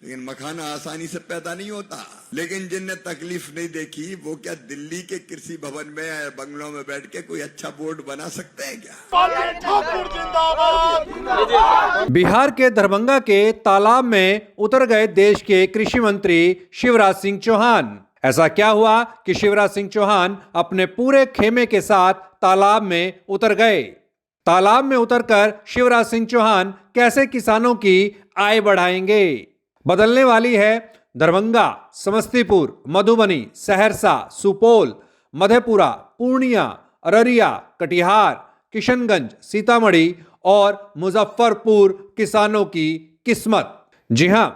लेकिन मखाना आसानी से पैदा नहीं होता। लेकिन जिनने तकलीफ नहीं देखी वो क्या दिल्ली के कृषि भवन में या बंगलों में बैठ के कोई अच्छा बोर्ड बना सकते हैं क्या? बिहार के दरभंगा के तालाब में उतर गए देश के कृषि मंत्री शिवराज सिंह चौहान। ऐसा क्या हुआ कि शिवराज सिंह चौहान अपने पूरे खेमे के साथ तालाब में उतर गए? तालाब में उतरकर शिवराज सिंह चौहान कैसे किसानों की आय बढ़ाएंगे? बदलने वाली है दरभंगा, समस्तीपुर, मधुबनी, सहरसा, सुपौल, मधेपुरा, पूर्णिया, अररिया, कटिहार, किशनगंज, सीतामढ़ी और मुजफ्फरपुर किसानों की किस्मत। जी हां,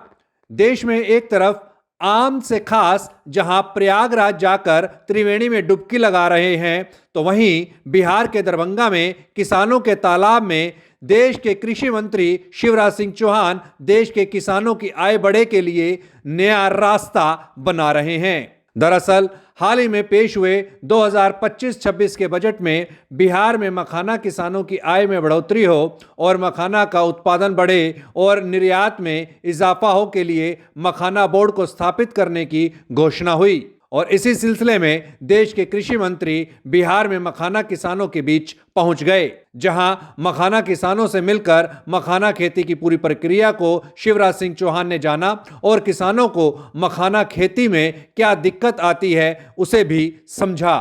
देश में एक तरफ आम से खास जहां प्रयागराज जाकर त्रिवेणी में डुबकी लगा रहे हैं, तो वहीं बिहार के दरभंगा में किसानों के तालाब में देश के कृषि मंत्री शिवराज सिंह चौहान देश के किसानों की आय बढ़े के लिए नया रास्ता बना रहे हैं। दरअसल हाल ही में पेश हुए 2025-26 के बजट में बिहार में मखाना किसानों की आय में बढ़ोतरी हो और मखाना का उत्पादन बढ़े और निर्यात में इजाफा हो के लिए मखाना बोर्ड को स्थापित करने की घोषणा हुई। और इसी सिलसिले में देश के कृषि मंत्री बिहार में मखाना किसानों के बीच पहुंच गए, जहां मखाना किसानों से मिलकर मखाना खेती की पूरी प्रक्रिया को शिवराज सिंह चौहान ने जाना और किसानों को मखाना खेती में क्या दिक्कत आती है उसे भी समझा।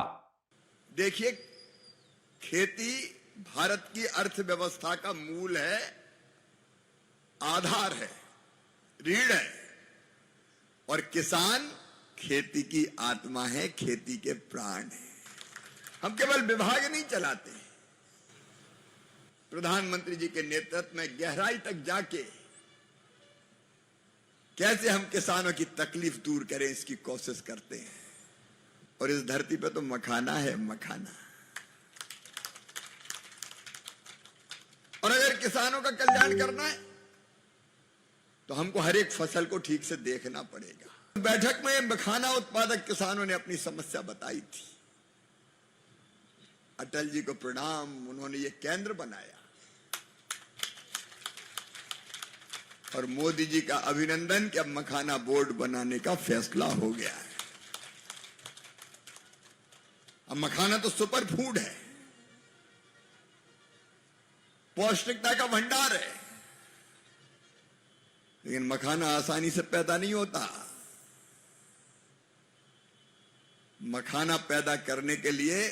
देखिए, खेती भारत की अर्थव्यवस्था का मूल है, आधार है, रीढ़ है, और किसान खेती की आत्मा है, खेती के प्राण है। हम केवल विभाग नहीं चलाते, प्रधानमंत्री जी के नेतृत्व में गहराई तक जाके कैसे हम किसानों की तकलीफ दूर करें इसकी कोशिश करते हैं। और इस धरती पे तो मखाना है, मखाना। और अगर किसानों का कल्याण करना है तो हमको हर एक फसल को ठीक से देखना पड़ेगा। बैठक में मखाना उत्पादक किसानों ने अपनी समस्या बताई थी। अटल जी को प्रणाम, उन्होंने ये केंद्र बनाया और मोदी जी का अभिनंदन कि अब मखाना बोर्ड बनाने का फैसला हो गया है। अब मखाना तो सुपर फूड है, पौष्टिकता का भंडार है, लेकिन मखाना आसानी से पैदा नहीं होता। मखाना पैदा करने के लिए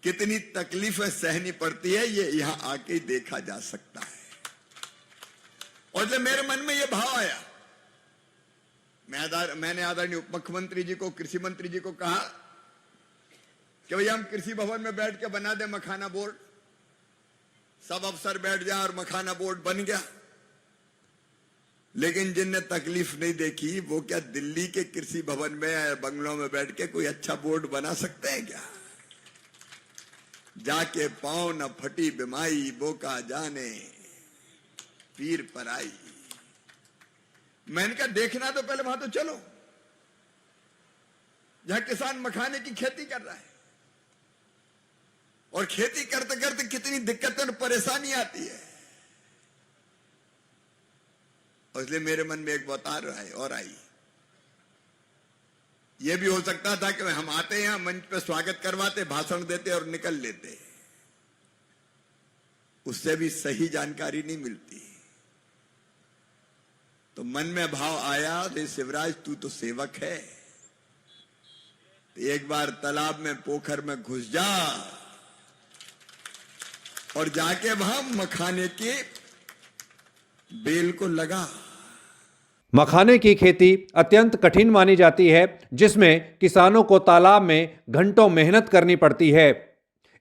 कितनी तकलीफें सहनी पड़ती है ये यहां आके ही देखा जा सकता है। और जब मेरे मन में यह भाव आया, मैंने आदरणीय उप मुख्यमंत्री जी को, कृषि मंत्री जी को कहा कि भैया हम कृषि भवन में बैठ के बना दे मखाना बोर्ड, सब अफसर बैठ जाए और मखाना बोर्ड बन गया। लेकिन जिनने तकलीफ नहीं देखी वो क्या दिल्ली के कृषि भवन में या बंगलों में बैठ के कोई अच्छा बोर्ड बना सकते हैं क्या? जाके पांव न फटी बिमाई, बोका जाने पीर पर आई। मैंने कहा देखना तो पहले वहां तो चलो जहां किसान मखाने की खेती कर रहा है, और खेती करते करते कितनी दिक्कतें और परेशानी आती है। और इसलिए मेरे मन में एक बात आ रहा है और आई। यह भी हो सकता था कि हम आते हैं मंच पे स्वागत करवाते, भाषण देते और निकल लेते, उससे भी सही जानकारी नहीं मिलती। तो मन में भाव आया, रे शिवराज तू तो सेवक है, तो एक बार तालाब में पोखर में घुस जा और जाके वहां मखाने के बेल को लगा। मखाने की खेती अत्यंत कठिन मानी जाती है, जिसमें किसानों को तालाब में घंटों मेहनत करनी पड़ती है।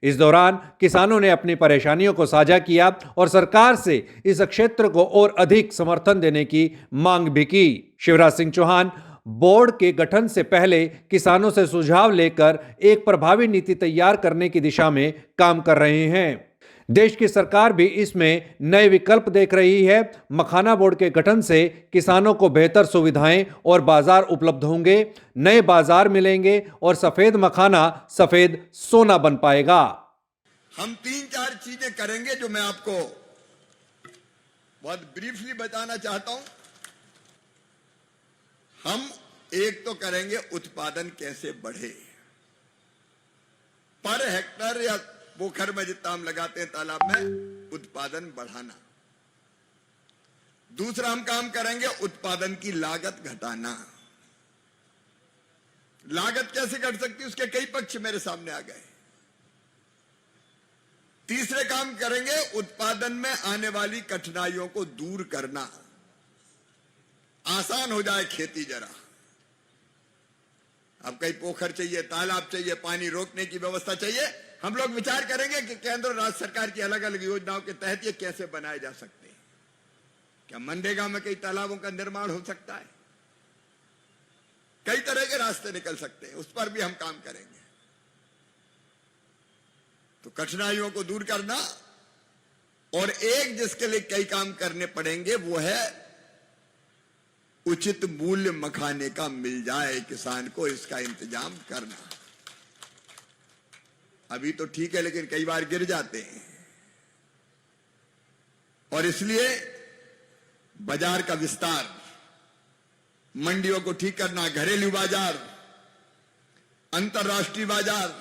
इस दौरान किसानों ने अपनी परेशानियों को साझा किया और सरकार से इस क्षेत्र को और अधिक समर्थन देने की मांग भी की। शिवराज सिंह चौहान बोर्ड के गठन से पहले किसानों से सुझाव लेकर एक प्रभावी नीति तैयार करने की दिशा में काम कर रहे हैं। देश की सरकार भी इसमें नए विकल्प देख रही है। मखाना बोर्ड के गठन से किसानों को बेहतर सुविधाएं और बाजार उपलब्ध होंगे, नए बाजार मिलेंगे और सफेद मखाना सफेद सोना बन पाएगा। हम 3-4 चीजें करेंगे जो मैं आपको बहुत ब्रीफली बताना चाहता हूं। हम एक तो करेंगे उत्पादन कैसे बढ़े, पर हेक्टर या पोखर में जितना हम लगाते हैं तालाब में उत्पादन बढ़ाना। दूसरा हम काम करेंगे उत्पादन की लागत घटाना। लागत कैसे घट सकती है, उसके कई पक्ष मेरे सामने आ गए। तीसरे काम करेंगे उत्पादन में आने वाली कठिनाइयों को दूर करना, आसान हो जाए खेती जरा। अब कई पोखर चाहिए, तालाब चाहिए, पानी रोकने की व्यवस्था चाहिए, हम लोग विचार करेंगे कि केंद्र और राज्य सरकार की अलग अलग योजनाओं के तहत ये कैसे बनाए जा सकते हैं। क्या मनरेगा में कई तालाबों का निर्माण हो सकता है? कई तरह के रास्ते निकल सकते हैं, उस पर भी हम काम करेंगे। तो कठिनाइयों को दूर करना, और एक जिसके लिए कई काम करने पड़ेंगे वो है उचित मूल्य मखाने का मिल जाए किसान को, इसका इंतजाम करना। अभी तो ठीक है, लेकिन कई बार गिर जाते हैं, और इसलिए बाजार का विस्तार, मंडियों को ठीक करना, घरेलू बाजार, अंतर्राष्ट्रीय बाजार,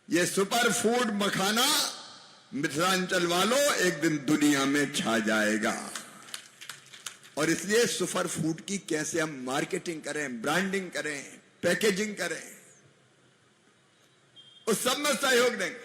ये सुपर फूड मखाना मिथिलांचल वालों एक दिन दुनिया में छा जाएगा। और इसलिए सुपर फूड की कैसे हम मार्केटिंग करें, ब्रांडिंग करें, पैकेजिंग करें, उस सब में सहयोग देंगे।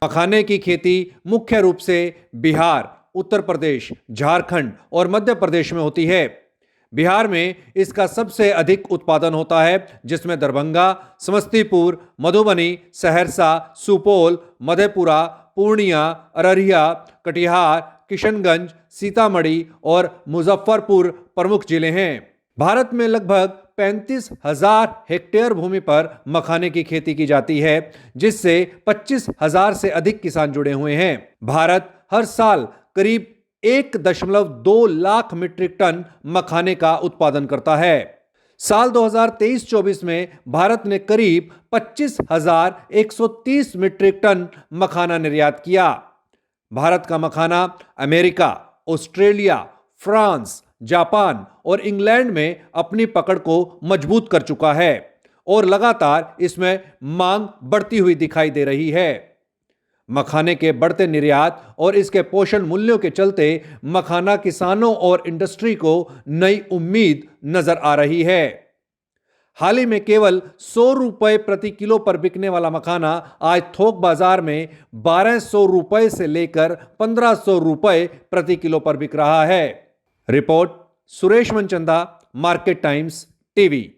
मखाने की खेती मुख्य रूप से बिहार, उत्तर प्रदेश, झारखंड और मध्य प्रदेश में होती है। बिहार में इसका सबसे अधिक उत्पादन होता है, जिसमें दरभंगा, समस्तीपुर, मधुबनी, सहरसा, सुपौल, मधेपुरा, पूर्णिया, अररिया, कटिहार, किशनगंज, सीतामढ़ी और मुजफ्फरपुर प्रमुख जिले हैं। भारत में लगभग 35,000 हेक्टेयर भूमि पर मखाने की खेती की जाती है, जिससे 25,000 से अधिक किसान जुड़े हुए हैं। भारत हर साल करीब 1.2 लाख मीट्रिक टन मखाने का उत्पादन करता है। साल 2023-24 में भारत ने करीब 25,130 मीट्रिक टन मखाना निर्यात किया। भारत का मखाना अमेरिका, ऑस्ट्रेलिया, फ्रांस, जापान और इंग्लैंड में अपनी पकड़ को मजबूत कर चुका है और लगातार इसमें मांग बढ़ती हुई दिखाई दे रही है। मखाने के बढ़ते निर्यात और इसके पोषण मूल्यों के चलते मखाना किसानों और इंडस्ट्री को नई उम्मीद नजर आ रही है। हाल ही में केवल 100 रुपए प्रति किलो पर बिकने वाला मखाना आज थोक बाजार में 1200 रुपए से लेकर 1500 रुपए प्रति किलो पर बिक रहा है। Report Suresh Manchanda, market times TV.